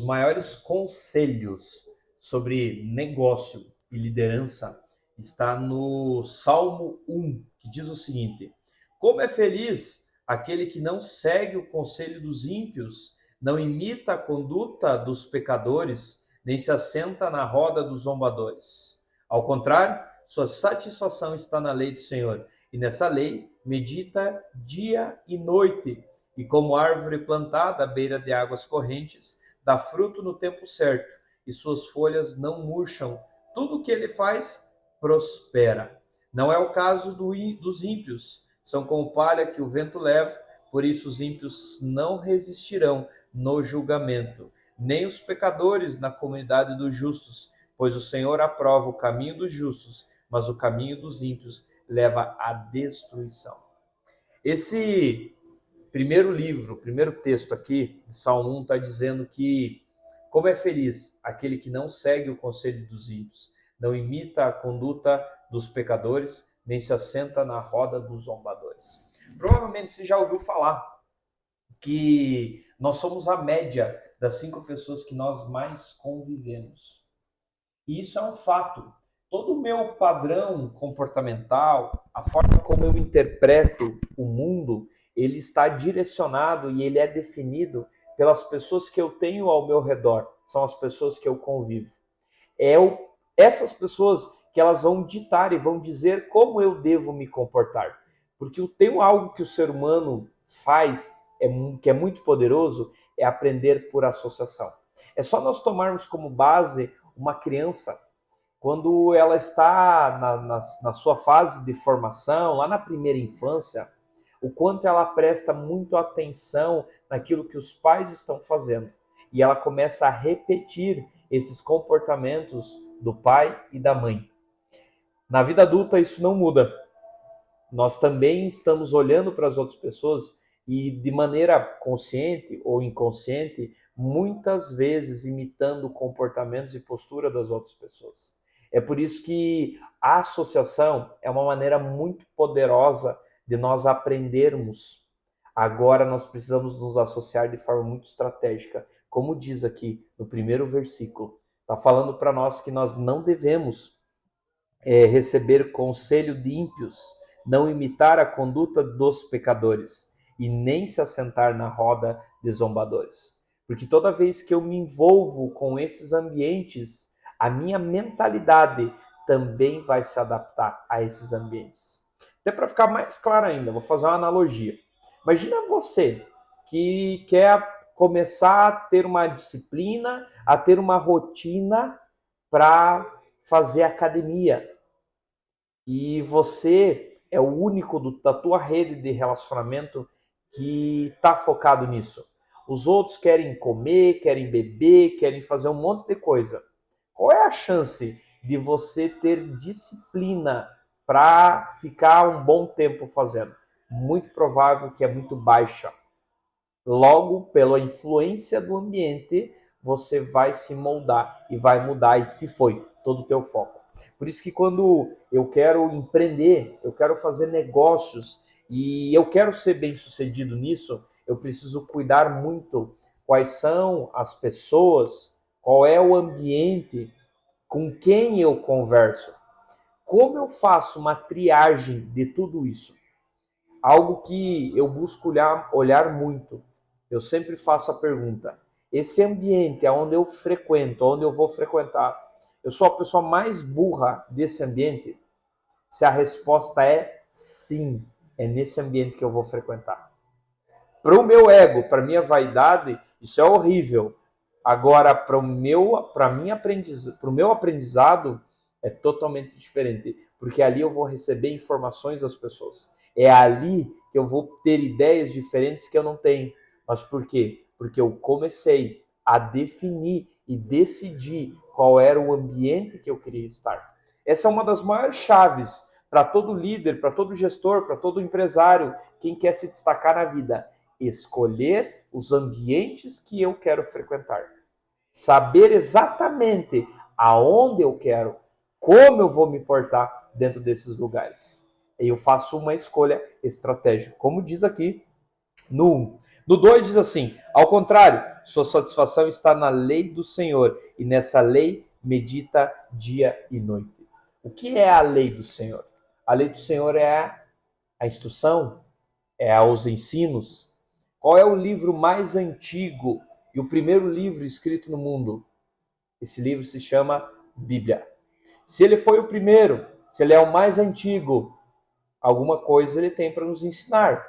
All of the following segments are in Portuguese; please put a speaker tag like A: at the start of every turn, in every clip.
A: Os maiores conselhos sobre negócio e liderança está no Salmo 1, que diz o seguinte: Como é feliz aquele que não segue o conselho dos ímpios, não imita a conduta dos pecadores, nem se assenta na roda dos zombadores. Ao contrário, sua satisfação está na lei do Senhor, e nessa lei medita dia e noite. E como árvore plantada à beira de águas correntes, dá fruto no tempo certo, e suas folhas não murcham. Tudo o que ele faz prospera. Não é o caso dos ímpios. São como palha que o vento leva, por isso os ímpios não resistirão no julgamento, nem os pecadores na comunidade dos justos, pois o Senhor aprova o caminho dos justos, mas o caminho dos ímpios leva à destruição. Esse primeiro texto aqui, de Salmo 1, está dizendo que como é feliz aquele que não segue o conselho dos ímpios, não imita a conduta dos pecadores, nem se assenta na roda dos zombadores. Provavelmente você já ouviu falar que nós somos a média das 5 pessoas que nós mais convivemos. E isso é um fato. Todo o meu padrão comportamental, a forma como eu interpreto o mundo, ele está direcionado e ele é definido pelas pessoas que eu tenho ao meu redor. São as pessoas que eu convivo. Essas pessoas que elas vão ditar e vão dizer como eu devo me comportar. Porque tem algo que o ser humano faz que é muito poderoso, é aprender por associação. É só nós tomarmos como base uma criança quando ela está na sua fase de formação, lá na primeira infância, o quanto ela presta muito atenção naquilo que os pais estão fazendo. E ela começa a repetir esses comportamentos do pai e da mãe. Na vida adulta, isso não muda. Nós também estamos olhando para as outras pessoas e, de maneira consciente ou inconsciente, muitas vezes imitando comportamentos e postura das outras pessoas. É por isso que a associação é uma maneira muito poderosa de nós aprendermos. Agora nós precisamos nos associar de forma muito estratégica. Como diz aqui no primeiro versículo, está falando para nós que nós não devemos receber conselho de ímpios, não imitar a conduta dos pecadores e nem se assentar na roda de zombadores. Porque toda vez que eu me envolvo com esses ambientes, a minha mentalidade também vai se adaptar a esses ambientes. Até para ficar mais claro ainda, vou fazer uma analogia. Imagina você que quer começar a ter uma disciplina, a ter uma rotina para fazer academia. E você é o único da tua rede de relacionamento que está focado nisso. Os outros querem comer, querem beber, querem fazer um monte de coisa. Qual é a chance de você ter disciplina para ficar um bom tempo fazendo? Muito provável que é muito baixa. Logo, pela influência do ambiente, você vai se moldar e vai mudar, e se foi todo o teu foco. Por isso que quando eu quero empreender, eu quero fazer negócios e eu quero ser bem sucedido nisso, eu preciso cuidar muito quais são as pessoas, qual é o ambiente, com quem eu converso. Como eu faço uma triagem de tudo isso? Algo que eu busco olhar muito. Eu sempre faço a pergunta: esse ambiente onde eu frequento, onde eu vou frequentar, eu sou a pessoa mais burra desse ambiente? Se a resposta é sim, é nesse ambiente que eu vou frequentar. Para o meu ego, para a minha vaidade, isso é horrível. Agora, para o meu aprendizado, é totalmente diferente, porque ali eu vou receber informações das pessoas. É ali que eu vou ter ideias diferentes que eu não tenho. Mas por quê? Porque eu comecei a definir e decidir qual era o ambiente que eu queria estar. Essa é uma das maiores chaves para todo líder, para todo gestor, para todo empresário, quem quer se destacar na vida. Escolher os ambientes que eu quero frequentar. Saber exatamente aonde eu quero, como eu vou me portar dentro desses lugares. E eu faço uma escolha estratégica. Como diz aqui no 1, No 2 diz assim: ao contrário, sua satisfação está na lei do Senhor, e nessa lei medita dia e noite. O que é a lei do Senhor? A lei do Senhor é a instrução, é os ensinos. Qual é o livro mais antigo e o primeiro livro escrito no mundo? Esse livro se chama Bíblia. Se ele foi o primeiro, se ele é o mais antigo, alguma coisa ele tem para nos ensinar.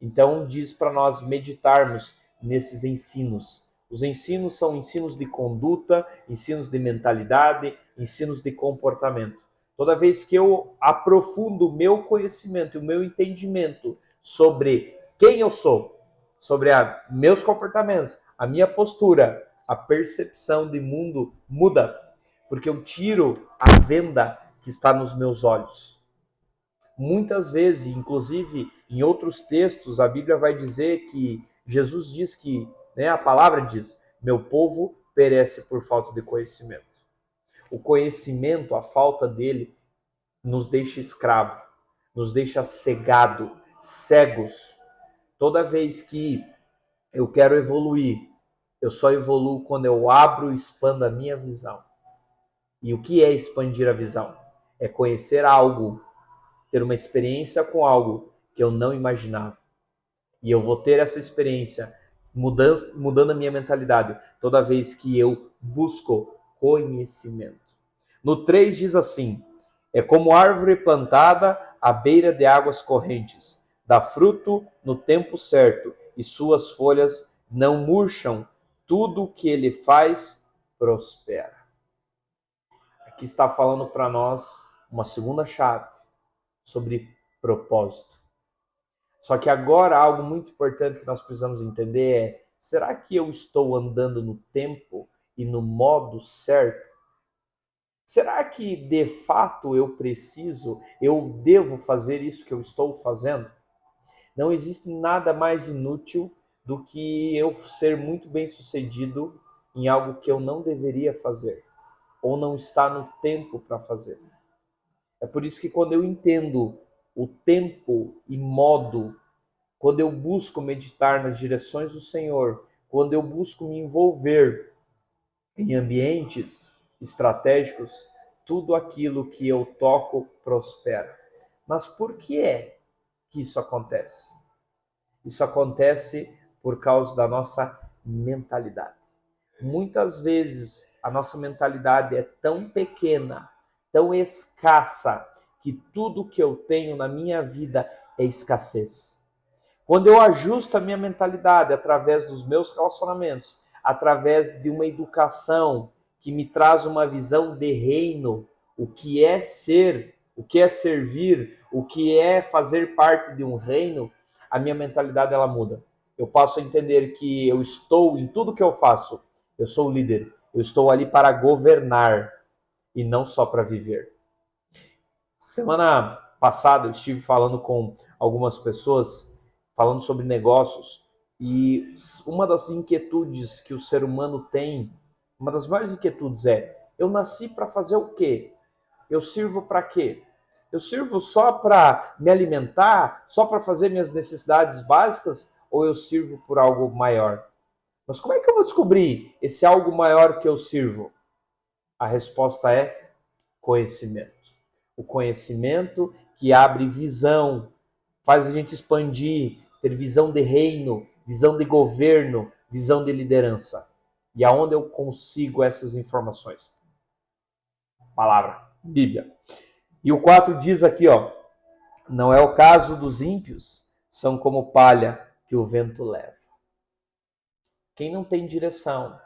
A: Então diz para nós meditarmos nesses ensinos. Os ensinos são ensinos de conduta, ensinos de mentalidade, ensinos de comportamento. Toda vez que eu aprofundo o meu conhecimento e o meu entendimento sobre quem eu sou, sobre meus comportamentos, a minha postura, a percepção de mundo muda, porque eu tiro a venda que está nos meus olhos. Muitas vezes, inclusive em outros textos, a Bíblia vai dizer que Jesus diz que, a palavra diz, meu povo perece por falta de conhecimento. O conhecimento, a falta dele, nos deixa escravo, nos deixa cegado, cegos. Toda vez que eu quero evoluir, eu só evoluo quando eu abro e expando a minha visão. E o que é expandir a visão? É conhecer algo, ter uma experiência com algo que eu não imaginava. E eu vou ter essa experiência mudando a minha mentalidade toda vez que eu busco conhecimento. No 3 diz assim: é como árvore plantada à beira de águas correntes, dá fruto no tempo certo e suas folhas não murcham, tudo o que ele faz prospera. Aqui está falando para nós uma segunda chave sobre propósito. Só que agora algo muito importante que nós precisamos entender é: será que eu estou andando no tempo e no modo certo? Será que de fato eu devo fazer isso que eu estou fazendo? Não existe nada mais inútil do que eu ser muito bem sucedido em algo que eu não deveria fazer ou não está no tempo para fazer. É por isso que quando eu entendo o tempo e modo, quando eu busco meditar nas direções do Senhor, quando eu busco me envolver em ambientes estratégicos, tudo aquilo que eu toco prospera. Mas por que é que isso acontece? Isso acontece por causa da nossa mentalidade. Muitas vezes a nossa mentalidade é tão pequena, tão escassa, que tudo que eu tenho na minha vida é escassez. Quando eu ajusto a minha mentalidade através dos meus relacionamentos, através de uma educação que me traz uma visão de reino, o que é ser, o que é servir, o que é fazer parte de um reino, a minha mentalidade ela muda. Eu passo a entender que eu estou em tudo que eu faço, eu sou o líder, eu estou ali para governar e não só para viver. Semana passada eu estive falando com algumas pessoas, falando sobre negócios, e uma das inquietudes que o ser humano tem, uma das maiores inquietudes é: eu nasci para fazer o quê? Eu sirvo para quê? Eu sirvo só para me alimentar, só para fazer minhas necessidades básicas, ou eu sirvo por algo maior? Mas como é que eu vou descobrir esse algo maior que eu sirvo? A resposta é conhecimento. O conhecimento que abre visão, faz a gente expandir, ter visão de reino, visão de governo, visão de liderança. E aonde eu consigo essas informações? Palavra, Bíblia. E o 4 diz aqui, não é o caso dos ímpios, são como palha que o vento leva. Quem não tem direção,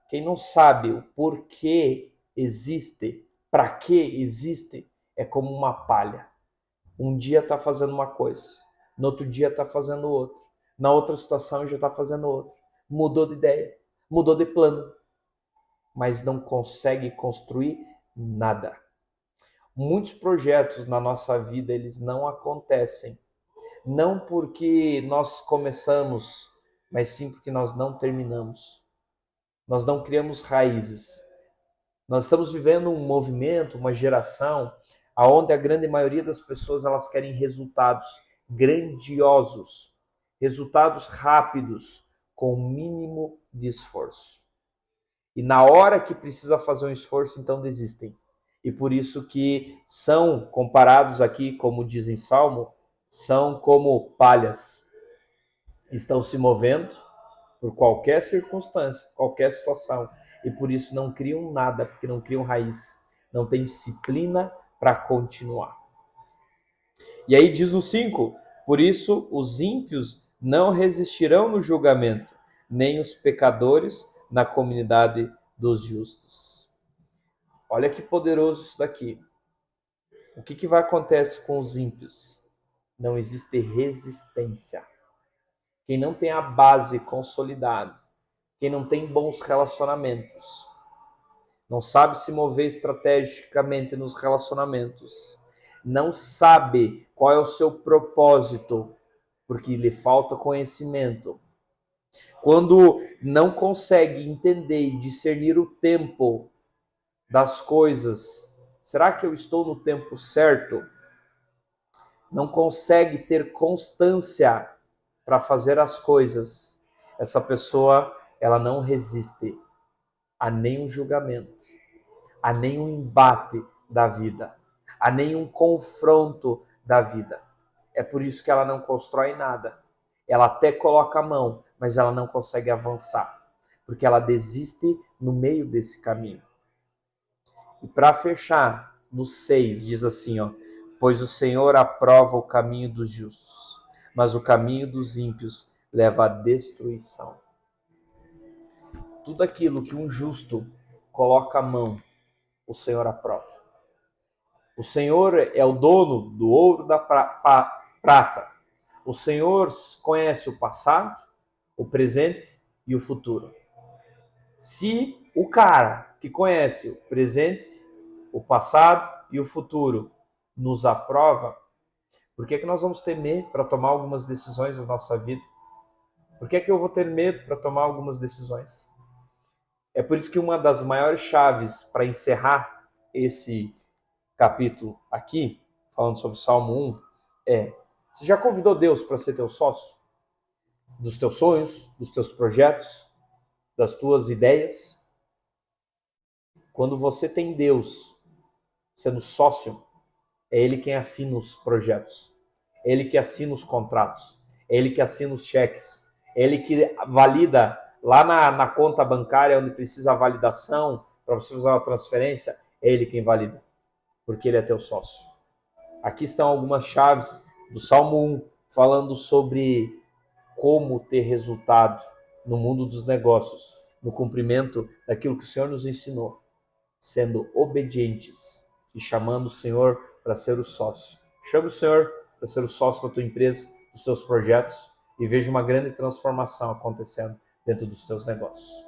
A: quem não sabe o porquê existe, para que existe, é como uma palha. Um dia está fazendo uma coisa, no outro dia está fazendo outra, na outra situação já está fazendo outra. Mudou de ideia, mudou de plano, mas não consegue construir nada. Muitos projetos na nossa vida, eles não acontecem, não porque nós começamos, mas sim porque nós não terminamos. Nós não criamos raízes. Nós estamos vivendo um movimento, uma geração, onde a grande maioria das pessoas elas querem resultados grandiosos. resultados rápidos com o mínimo de esforço. E na hora que precisa fazer um esforço, então desistem. E por isso que são comparados aqui, como diz em Salmo, são como palhas. Estão se movendo por qualquer circunstância, qualquer situação. E por isso não criam nada, porque não criam raiz. Não tem disciplina para continuar. E aí diz no 5, por isso os ímpios não resistirão no julgamento, nem os pecadores na comunidade dos justos. Olha que poderoso isso daqui. O que vai acontecer com os ímpios? Não existe resistência. Quem não tem a base consolidada, quem não tem bons relacionamentos, não sabe se mover estrategicamente nos relacionamentos, não sabe qual é o seu propósito, porque lhe falta conhecimento. Quando não consegue entender e discernir o tempo das coisas, será que eu estou no tempo certo? Não consegue ter constância para fazer as coisas. Essa pessoa, ela não resiste a nenhum julgamento, a nenhum embate da vida, a nenhum confronto da vida. É por isso que ela não constrói nada. Ela até coloca a mão, mas ela não consegue avançar, porque ela desiste no meio desse caminho. E para fechar, no 6, diz assim, ó, pois o Senhor aprova o caminho dos justos, mas o caminho dos ímpios leva à destruição. Tudo aquilo que um justo coloca a mão, o Senhor aprova. O Senhor é o dono do ouro e da prata. O Senhor conhece o passado, o presente e o futuro. Se o cara que conhece o presente, o passado e o futuro nos aprova, por que nós vamos ter medo para tomar algumas decisões na nossa vida? Por que eu vou ter medo para tomar algumas decisões? É por isso que uma das maiores chaves para encerrar esse capítulo aqui, falando sobre Salmo 1, você já convidou Deus para ser teu sócio? Dos teus sonhos, dos teus projetos, das tuas ideias? Quando você tem Deus sendo sócio, é Ele quem assina os projetos, é Ele que assina os contratos, é Ele que assina os cheques, é Ele que valida lá na conta bancária onde precisa a validação para você fazer uma transferência, é Ele quem valida, porque Ele é teu sócio. Aqui estão algumas chaves do Salmo 1, falando sobre como ter resultado no mundo dos negócios, no cumprimento daquilo que o Senhor nos ensinou, sendo obedientes e chamando o Senhor para ser o sócio. Chame o Senhor para ser o sócio da tua empresa, dos teus projetos, e veja uma grande transformação acontecendo dentro dos teus negócios.